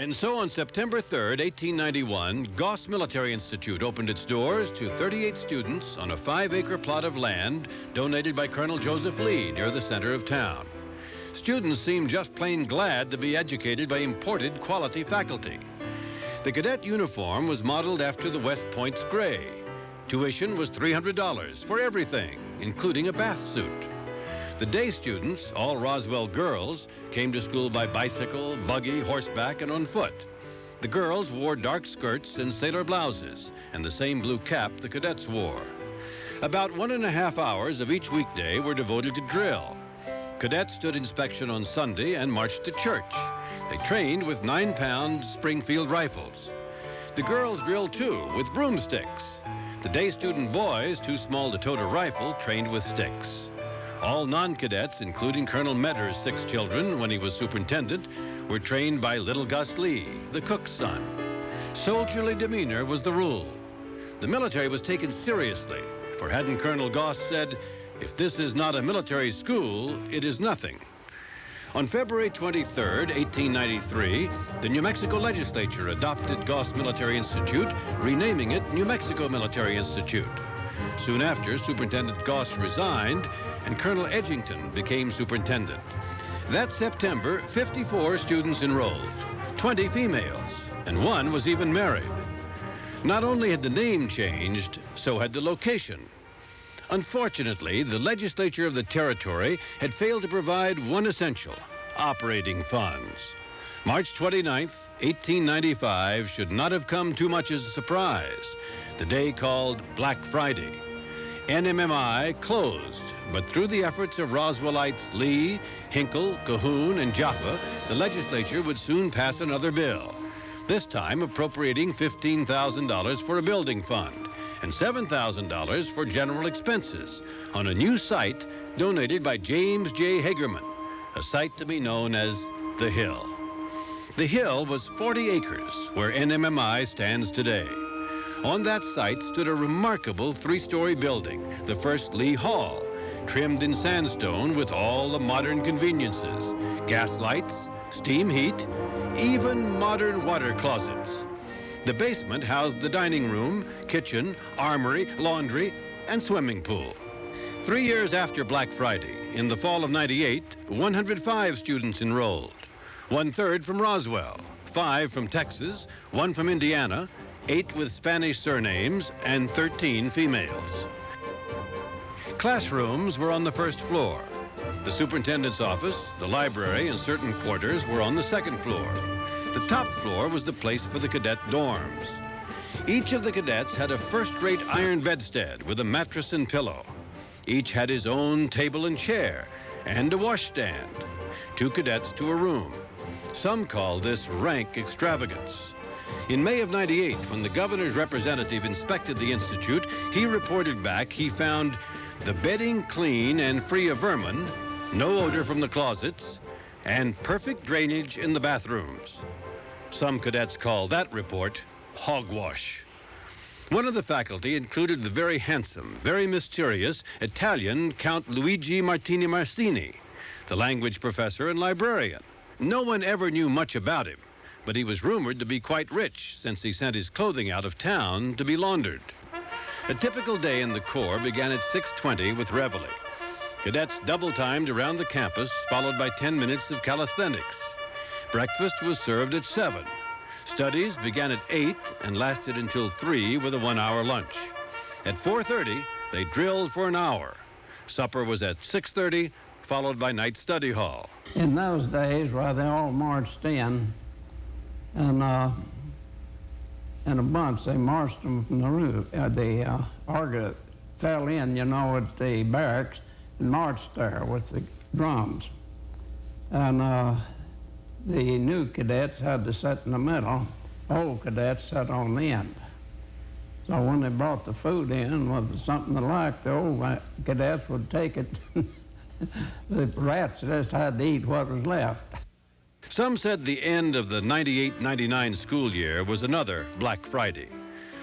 And so on September 3rd, 1891, Goss Military Institute opened its doors to 38 students on a 5-acre plot of land donated by Colonel Joseph Lee near the center of town. Students seemed just plain glad to be educated by imported quality faculty. The cadet uniform was modeled after the West Point's gray. Tuition was $300 for everything, including a bath suit. The day students, all Roswell girls, came to school by bicycle, buggy, horseback, and on foot. The girls wore dark skirts and sailor blouses, and the same blue cap the cadets wore. About 1.5 hours of each weekday were devoted to drill. Cadets stood inspection on Sunday and marched to church. They trained with 9-pound Springfield rifles. The girls drilled too, with broomsticks. The day student boys, too small to tote a rifle, trained with sticks. All non-cadets, including Colonel Medder's 6 children when he was superintendent, were trained by little Gus Lee, the cook's son. Soldierly demeanor was the rule. The military was taken seriously, for hadn't Colonel Goss said, "If this is not a military school, it is nothing." On February 23rd, 1893, the New Mexico legislature adopted Goss Military Institute, renaming it New Mexico Military Institute. Soon after, Superintendent Goss resigned, and Colonel Edgington became superintendent. That September, 54 students enrolled, 20 females, and 1 was even married. Not only had the name changed, so had the location. Unfortunately, the legislature of the territory had failed to provide one essential: operating funds. March 29th, 1895 should not have come too much as a surprise. The day called Black Friday. NMMI closed, but through the efforts of Roswellites Lee, Hinkle, Cahoon, and Jaffa, the legislature would soon pass another bill, this time appropriating $15,000 for a building fund and $7,000 for general expenses on a new site donated by James J. Hagerman, a site to be known as The Hill. The Hill was 40 acres where NMMI stands today. On that site stood a remarkable 3-story building, the first Lee Hall, trimmed in sandstone with all the modern conveniences: gas lights, steam heat, even modern water closets. The basement housed the dining room, kitchen, armory, laundry, and swimming pool. 3 years after Black Friday, in the fall of '98, 105 students enrolled. 1/3 from Roswell, 5 from Texas, 1 from Indiana, 8 with Spanish surnames, and 13 females. Classrooms were on the first floor. The superintendent's office, the library, and certain quarters were on the second floor. The top floor was the place for the cadet dorms. Each of the cadets had a first-rate iron bedstead with a mattress and pillow. Each had his own table and chair, and a washstand. 2 cadets to a room. Some call this rank extravagance. In May of '98, when the governor's representative inspected the institute, he reported back he found the bedding clean and free of vermin, no odor from the closets, and perfect drainage in the bathrooms. Some cadets call that report hogwash. One of the faculty included the very handsome, very mysterious Italian Count Luigi Martini Marsini, the language professor and librarian. No one ever knew much about him, but he was rumored to be quite rich since he sent his clothing out of town to be laundered. A typical day in the Corps began at 6:20 with reveille. Cadets double-timed around the campus, followed by 10 minutes of calisthenics. Breakfast was served at 7. Studies began at 8 and lasted until 3 with a 1-hour lunch. At 4:30, they drilled for an hour. Supper was at 6:30, followed by night study hall. In those days, well, they all marched in, and in a bunch, they marched them from the roof. The organ fell in, you know, at the barracks, and marched there with the drums. And the new cadets had to sit in the middle. Old cadets sat on the end. So when they brought the food in with something they liked, the old cadets would take it. The rats just had to eat what was left. Some said the end of the '98-'99 school year was another Black Friday.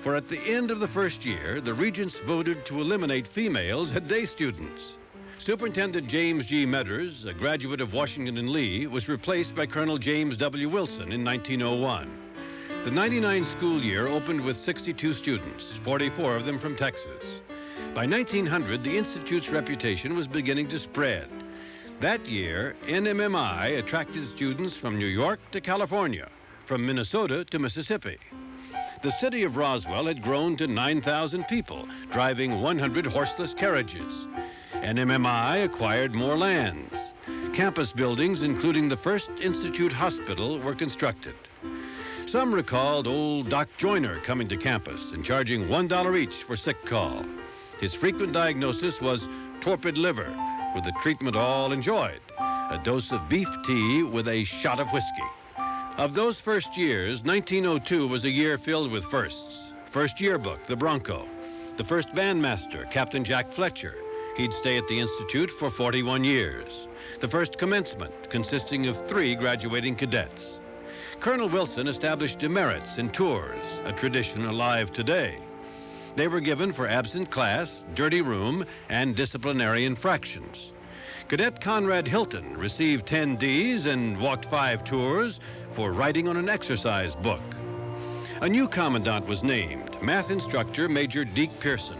For at the end of the first year, the regents voted to eliminate females as day students. Superintendent James G. Medders, a graduate of Washington and Lee, was replaced by Colonel James W. Wilson in 1901. The 99 school year opened with 62 students, 44 of them from Texas. By 1900, the Institute's reputation was beginning to spread. That year, NMMI attracted students from New York to California, from Minnesota to Mississippi. The city of Roswell had grown to 9,000 people, driving 100 horseless carriages. NMMI acquired more lands. Campus buildings, including the first Institute Hospital, were constructed. Some recalled old Doc Joyner coming to campus and charging $1 each for sick call. His frequent diagnosis was torpid liver, with the treatment all enjoyed, a dose of beef tea with a shot of whiskey. Of those first years, 1902 was a year filled with firsts. First yearbook, the Bronco. The first bandmaster, Captain Jack Fletcher. He'd stay at the Institute for 41 years. The first commencement, consisting of 3 graduating cadets. Colonel Wilson established demerits and tours, a tradition alive today. They were given for absent class, dirty room, and disciplinary infractions. Cadet Conrad Hilton received 10 Ds and walked 5 tours for writing on an exercise book. A new commandant was named, math instructor Major Deke Pearson.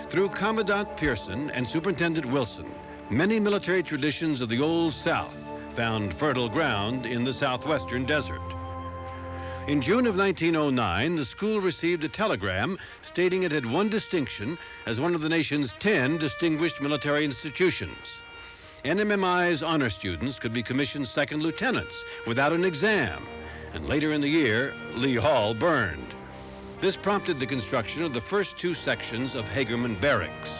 Through Commandant Pearson and Superintendent Wilson, many military traditions of the Old South found fertile ground in the southwestern desert. In June of 1909, the school received a telegram stating it had won distinction as one of the nation's 10 distinguished military institutions. NMMI's honor students could be commissioned second lieutenants without an exam, and later in the year, Lee Hall burned. This prompted the construction of the first 2 sections of Hagerman Barracks.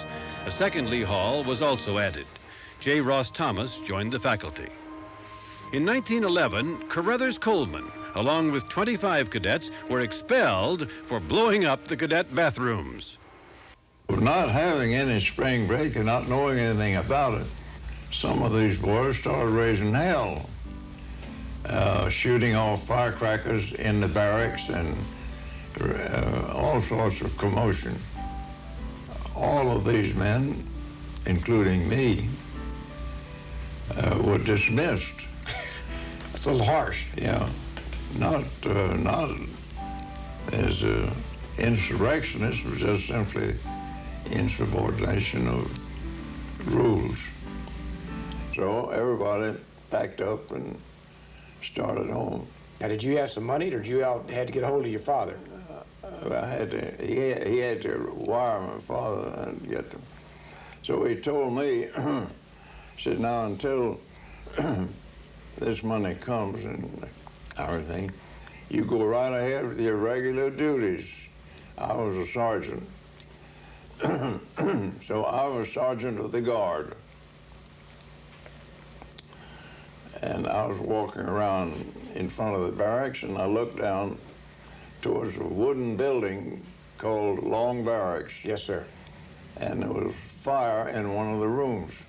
A second Lee Hall was also added. J. Ross Thomas joined the faculty. In 1911, Carruthers Coleman, along with 25 cadets, were expelled for blowing up the cadet bathrooms. Not having any spring break and not knowing anything about it, some of these boys started raising hell, shooting off firecrackers in the barracks and all sorts of commotion. All of these men, including me, were dismissed. That's a little harsh. Yeah, not as insurrectionists, it was just simply insubordination of rules. So everybody packed up and started home. Now, did you have some money, or did you had to get a hold of your father? He had to wire my father and get them. So he told me, he said, now until this money comes and everything, you go right ahead with your regular duties. I was a sergeant. So I was sergeant of the guard. And I was walking around in front of the barracks, and I looked down towards a wooden building called Long Barracks. Yes, sir. And there was fire in one of the rooms.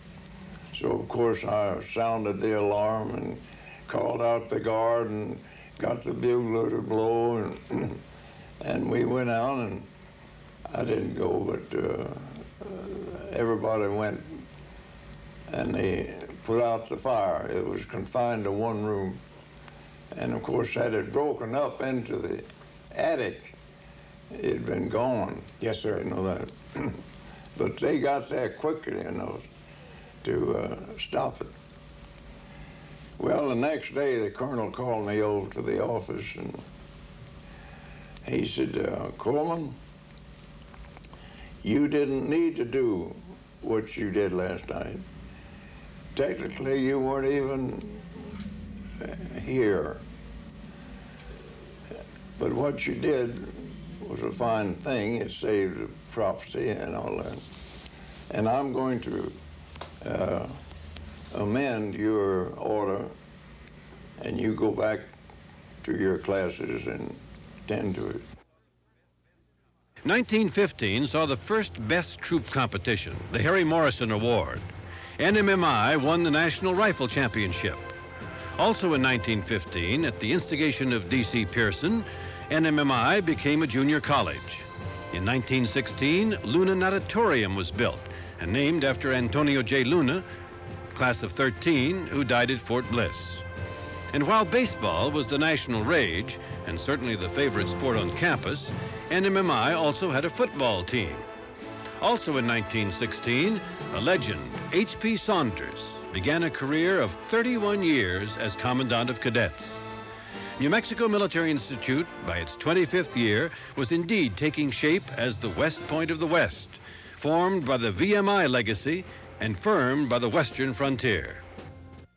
So, of course, I sounded the alarm and called out the guard and got the bugler to blow, and we went out, and I didn't go, but everybody went, and they put out the fire. It was confined to one room. And of course, had it broken up into the attic, it'd been gone. Yes, sir. You know that. But they got there quickly enough to stop it. Well, the next day, the colonel called me over to the office, and he said, Coleman, you didn't need to do what you did last night. Technically, you weren't even here. But what you did was a fine thing. It saved the property and all that. And I'm going to amend your order, and you go back to your classes and tend to it. 1915 saw the first Best Troop competition, the Harry Morrison Award. NMMI won the National Rifle Championship. Also in 1915, at the instigation of D.C. Pearson, NMMI became a junior college. In 1916, Luna Natatorium was built, and named after Antonio J. Luna, class of 13, who died at Fort Bliss. And while baseball was the national rage, and certainly the favorite sport on campus, NMMI also had a football team. Also in 1916, a legend, H.P. Saunders, began a career of 31 years as Commandant of Cadets. New Mexico Military Institute, by its 25th year, was indeed taking shape as the West Point of the West, formed by the VMI legacy and firmed by the Western frontier.